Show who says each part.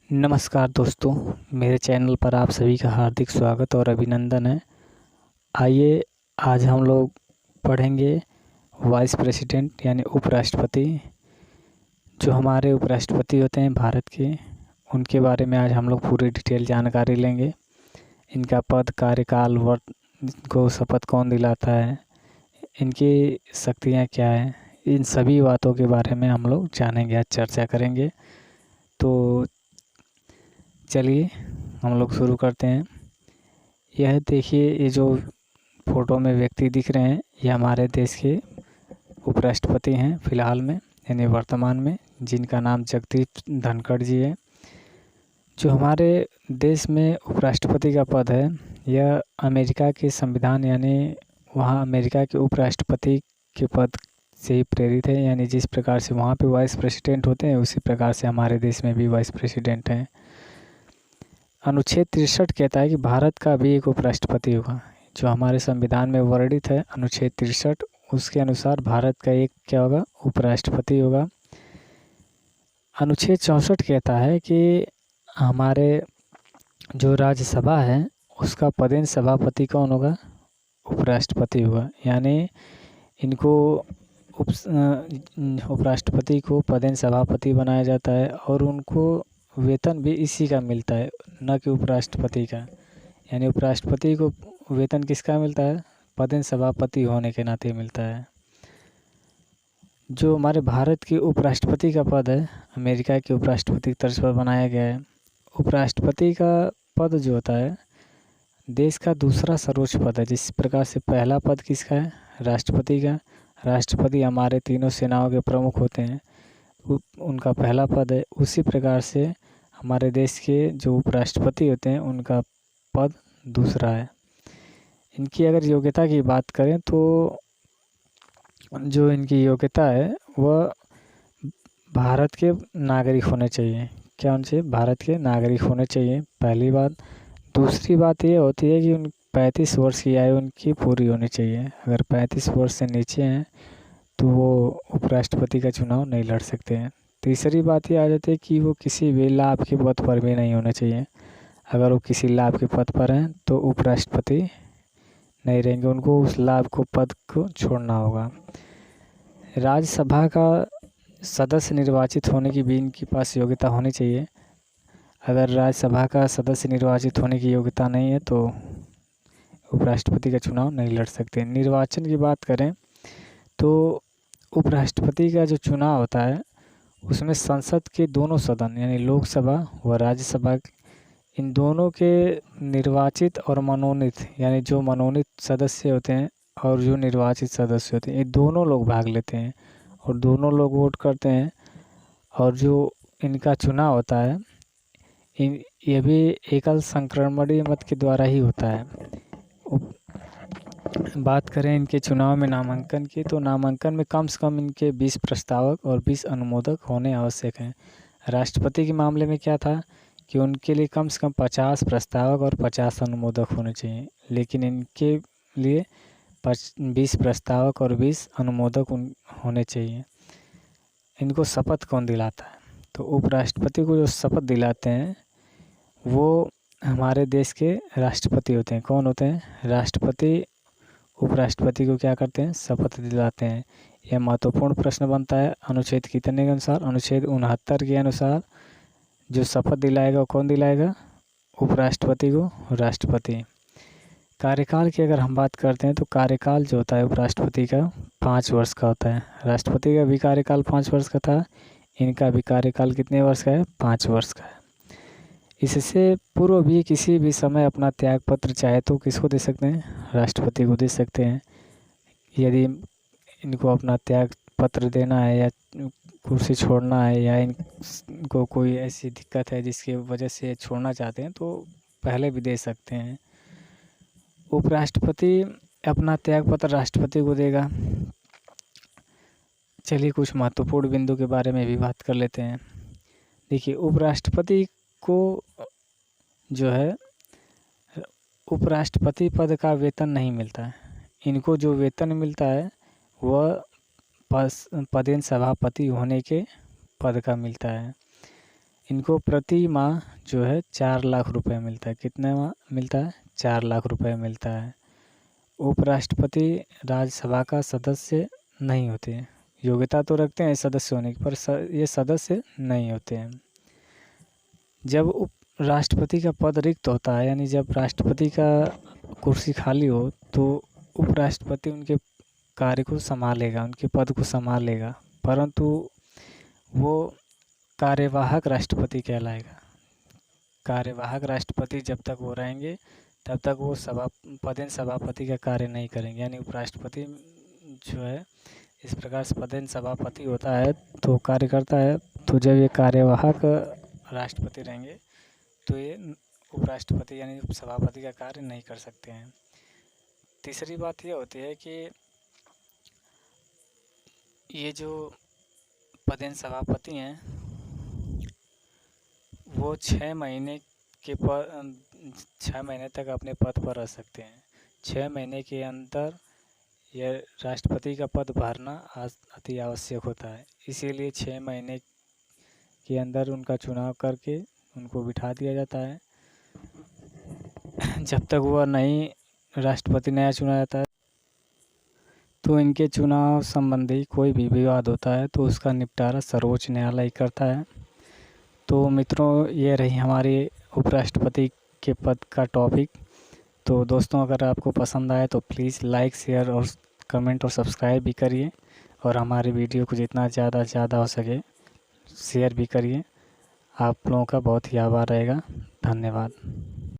Speaker 1: नमस्कार दोस्तों, मेरे चैनल पर आप सभी का हार्दिक स्वागत और अभिनंदन है। आइए आज हम लोग पढ़ेंगे वाइस प्रेसिडेंट यानी उपराष्ट्रपति। जो हमारे उपराष्ट्रपति होते हैं भारत के, उनके बारे में आज हम लोग पूरी डिटेल जानकारी लेंगे। इनका पद, कार्यकाल, वर्त को शपथ कौन दिलाता है, इनकी शक्तियाँ क्या हैं, इन सभी बातों के बारे में हम लोग जानेंगे, आज चर्चा करेंगे। तो चलिए हम लोग शुरू करते हैं। यह देखिए, ये जो फोटो में व्यक्ति दिख रहे हैं, ये हमारे देश के उपराष्ट्रपति हैं फिलहाल में, यानी वर्तमान में, जिनका नाम जगदीप धनखड़ जी है। जो हमारे देश में उपराष्ट्रपति का पद है, यह अमेरिका के संविधान यानी वहाँ अमेरिका के उपराष्ट्रपति के पद से ही प्रेरित है। यानी जिस प्रकार से वहाँ पे वाइस प्रेसिडेंट होते हैं, उसी प्रकार से हमारे देश में भी वाइस प्रेसिडेंट हैं। अनुच्छेद 63 कहता है कि भारत का भी एक उपराष्ट्रपति होगा। जो हमारे संविधान में वर्णित है अनुच्छेद 63, उसके अनुसार भारत का एक क्या होगा, उपराष्ट्रपति होगा। अनुच्छेद 64 कहता है कि हमारे जो राज्यसभा है, उसका पदेन सभापति कौन होगा, उपराष्ट्रपति होगा। यानी इनको उपराष्ट्रपति को पदेन सभापति बनाया जाता है और उनको वेतन भी इसी का मिलता है, न कि उपराष्ट्रपति का। यानी उपराष्ट्रपति को वेतन किसका मिलता है, पदेन सभापति होने के नाते मिलता है। जो हमारे भारत के उपराष्ट्रपति का पद है, अमेरिका के उपराष्ट्रपति की तर्ज पर बनाया गया है। उपराष्ट्रपति का पद जो होता है, देश का दूसरा सर्वोच्च पद है। जिस प्रकार से पहला पद किसका है, राष्ट्रपति का। राष्ट्रपति हमारे तीनों सेनाओं के प्रमुख होते हैं, उनका पहला पद है। उसी प्रकार से हमारे देश के जो उपराष्ट्रपति होते हैं, उनका पद दूसरा है। इनकी अगर योग्यता की बात करें तो जो इनकी योग्यता है वह भारत के नागरिक होने चाहिए। क्या होने चाहिए, भारत के नागरिक होने चाहिए, पहली बात। दूसरी बात ये होती है कि 35 वर्ष की आयु उनकी पूरी होनी चाहिए। अगर 35 वर्ष से नीचे हैं तो वो उपराष्ट्रपति का चुनाव नहीं लड़ सकते हैं। तीसरी बात ये आ जाती है कि वो किसी भी लाभ के पद पर भी नहीं होने चाहिए। अगर वो किसी लाभ के पद पर हैं तो उपराष्ट्रपति नहीं रहेंगे, उनको उस लाभ को, पद को छोड़ना होगा। राज्यसभा का सदस्य निर्वाचित होने की भी इनके पास योग्यता होनी चाहिए। अगर राज्यसभा का सदस्य निर्वाचित होने की योग्यता नहीं है तो उपराष्ट्रपति का चुनाव नहीं लड़ सकते। निर्वाचन की बात करें तो उपराष्ट्रपति का जो चुनाव होता है, उसमें संसद के दोनों सदन यानी लोकसभा व राज्यसभा, इन दोनों के निर्वाचित और मनोनीत, यानी जो मनोनीत सदस्य होते हैं और जो निर्वाचित सदस्य होते हैं, ये दोनों लोग भाग लेते हैं और दोनों लोग वोट करते हैं। और जो इनका चुनाव होता है, ये भी एकल संक्रमणीय मत के द्वारा ही होता है। बात करें इनके चुनाव में नामांकन की, तो नामांकन में कम से कम इनके 20 प्रस्तावक और 20 अनुमोदक होने आवश्यक हैं। राष्ट्रपति के मामले में क्या था कि उनके लिए कम से कम 50 प्रस्तावक और 50 अनुमोदक होने चाहिए, लेकिन इनके लिए 20 प्रस्तावक और 20 अनुमोदक होने चाहिए। इनको शपथ कौन दिलाता है, तो उपराष्ट्रपति को जो शपथ दिलाते हैं वो हमारे देश के राष्ट्रपति होते हैं। कौन होते हैं, राष्ट्रपति उपराष्ट्रपति को क्या करते हैं, शपथ दिलाते हैं। यह महत्वपूर्ण प्रश्न बनता है अनुच्छेद कितने के अनुसार, अनुच्छेद 69 के अनुसार। जो शपथ दिलाएगा वो कौन दिलाएगा, उपराष्ट्रपति को राष्ट्रपति। कार्यकाल की अगर हम बात करते हैं तो कार्यकाल जो होता है उपराष्ट्रपति का 5 वर्ष का होता है। राष्ट्रपति का भी कार्यकाल 5 वर्ष का था, इनका भी कार्यकाल कितने वर्ष का है, 5 वर्ष का है। इससे पूर्व भी किसी भी समय अपना त्यागपत्र चाहे तो किसको दे सकते हैं, राष्ट्रपति को दे सकते हैं। यदि इनको अपना त्याग पत्र देना है या कुर्सी छोड़ना है, या इनको कोई ऐसी दिक्कत है जिसकी वजह से छोड़ना चाहते हैं, तो पहले भी दे सकते हैं। उपराष्ट्रपति अपना त्याग पत्र राष्ट्रपति को देगा। चलिए कुछ महत्वपूर्ण बिंदु के बारे में भी बात कर लेते हैं। देखिए, उपराष्ट्रपति को जो है उपराष्ट्रपति पद का वेतन नहीं मिलता है। इनको जो वेतन मिलता है वह पदेन सभापति होने के पद का मिलता है। इनको प्रति माह जो है 4 लाख रुपए मिलता है। कितने माह मिलता है? 4 लाख रुपए मिलता है। उपराष्ट्रपति राज्यसभा का सदस्य नहीं होते हैं। योग्यता तो रखते हैं सदस्य होने की, पर ये सदस्य नहीं होते हैं। जब राष्ट्रपति का पद रिक्त होता है, यानी जब राष्ट्रपति का कुर्सी खाली हो, तो उपराष्ट्रपति उनके कार्य को संभालेगा, उनके पद को संभालेगा, परंतु वो कार्यवाहक राष्ट्रपति कहलाएगा। कार्यवाहक राष्ट्रपति जब तक वो रहेंगे तब तक वो पदेन सभापति का कार्य नहीं करेंगे। यानी उपराष्ट्रपति जो है इस प्रकार से पदेन सभापति होता है तो कार्य करता है। तो जब ये कार्यवाहक राष्ट्रपति रहेंगे तो ये उपराष्ट्रपति यानी सभापति का कार्य नहीं कर सकते हैं। तीसरी बात ये होती है कि ये जो पदेन सभापति हैं वो 6 महीने तक अपने पद पर रह सकते हैं। 6 महीने के अंदर यह राष्ट्रपति का पद भरना अति आवश्यक होता है। इसीलिए 6 महीने के अंदर उनका चुनाव करके उनको बिठा दिया जाता है। जब तक वह राष्ट्रपति नया चुना जाता है तो इनके चुनाव संबंधी कोई भी विवाद होता है तो उसका निपटारा सर्वोच्च न्यायालय करता है। तो मित्रों, ये रही हमारी उपराष्ट्रपति के पद का टॉपिक। तो दोस्तों, अगर आपको पसंद आए तो प्लीज़ लाइक, शेयर और कमेंट और सब्सक्राइब भी करिए, और हमारे वीडियो को जितना ज़्यादा हो सके शेयर भी करिए। आप लोगों का बहुत ही आभार रहेगा। धन्यवाद।